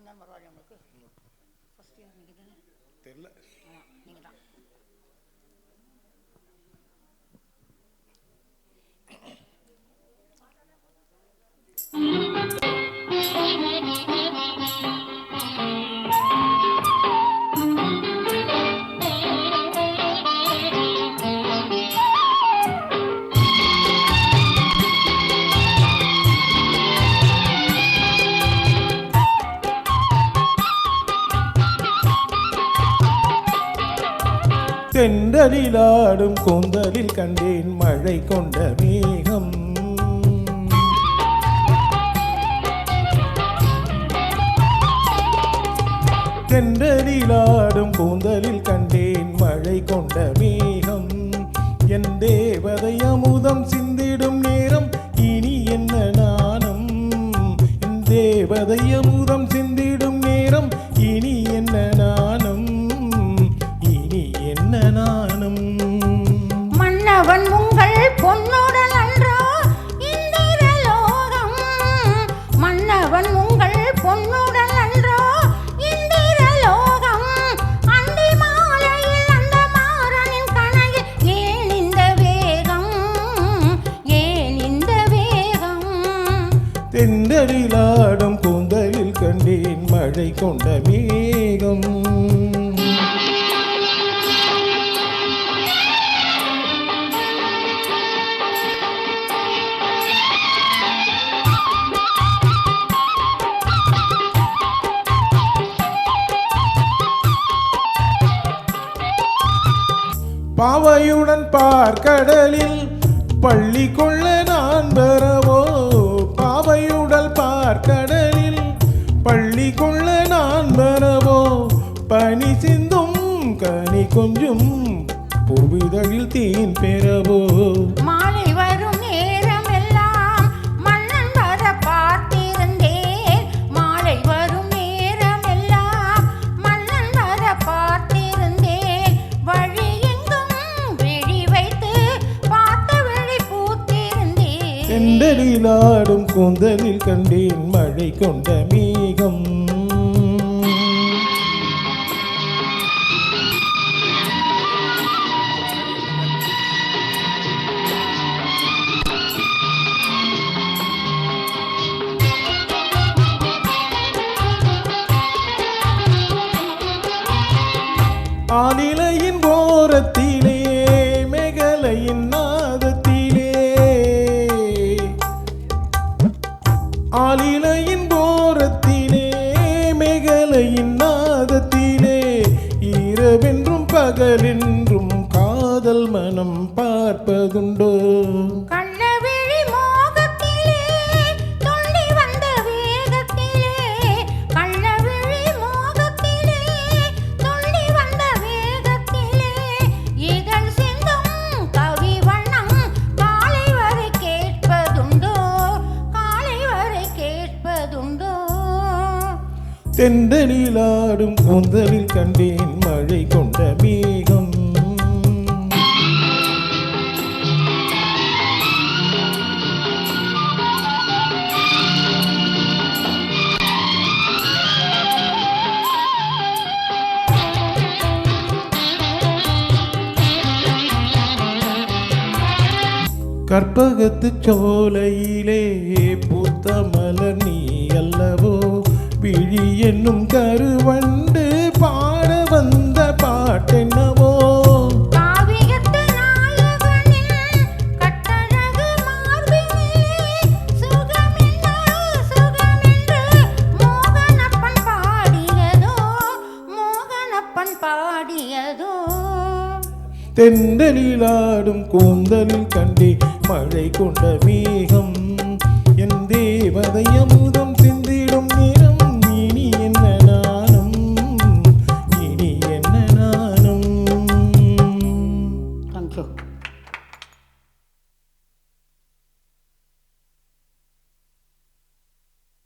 தான் பரவாயில்ல உங்களுக்கு. ஃபர்ஸ்ட் இயர் நீங்கள் தானே தெரியல. நீங்கள் தான். தென்றலிலாடும் கூந்தலில் கண்டேன் மழை கொண்ட மேகம். தென்றலிலாடும் கூந்தலில் கண்டேன் மழை கொண்ட மேகம். என் தேவதை அமுதம் சிந்திடும் நேரம் இனி என்ன நாணம். என் தேவதை அமுதம் சிந்திடும் நேரம் இனி என்ன நாணம். நானும் மன்னவன் உங்கள் பொன்னுடல் அன்றோ இந்திரலோகம். மன்னவன் உங்கள் பொன்னுடல் அன்றோ இந்திரலோகம். அந்தி மாலையில் அந்த மாறனின் கணையில் ஏன் இந்த வேகம், ஏன் இந்த வேகம். தென்றலிலாடும் கூந்தலில் கண்டேன் மழை கொண்ட மேகம். பாவையுடன் பார்க்கடலில் பள்ளி கொள்ள நான் வரவோ. பாவையுடன் பார்க்கடலில் பள்ளி கொள்ள நான் வரவோ. பனி சிந்தும் கனி கொஞ்சம் புவிதழில் தேன் பெறவோ. மாலை வரும் நேரம் எல்லாம் மன்னன் வர பார்த்திருந்தேன். மாலை வரும் நேரம் எல்லாம் மன்னன் வர பார்த்திருந்தேன். வழி தென்றலிலாடும் கூந்தலில் கண்டேன் மழை கொண்ட மேகம். ஆலிலையின் ஓரத்திலே மேகலையின் நாதத்திலே. ஆலிலையின் ஓரத்திலே மேகலையின் நாதத்திலே. இரவென்றும் பகலென்றும் காதல் மனம் பார்ப்பதுண்டோ. கள்ளவிழி மோகத்திலே துள்ளி வந்த வேகத்திலே. கள்ளவிழி மோகத்திலே துள்ளி வந்த வேகத்திலே. இதழ் சிந்தும் கவி வண்ணம் காலை வரை கேட்பதுண்டோ, காலை வரை கேட்பதுண்டோ. தென்றலிலாடும் கூந்தலில் கண்டேன் மழை கொண்ட மேகம். கற்பகத்து சோலையிலே பூத்த மலர் நீ அல்லவோ. விழி என்னும் கருவண்டு பாட வந்த பாட்டென்னவோ. காவியத்து நாயகனின் கட்டழகு மார்பினிலே சுகமென்ன சுகமென்று மோகனப்பன் பாடியதோ, மோகனப்பன் பாடியதோ. தென்றலிலாடும் கூந்தலில் கண்டே மழை கொண்ட மேகம். என் தேவதையம்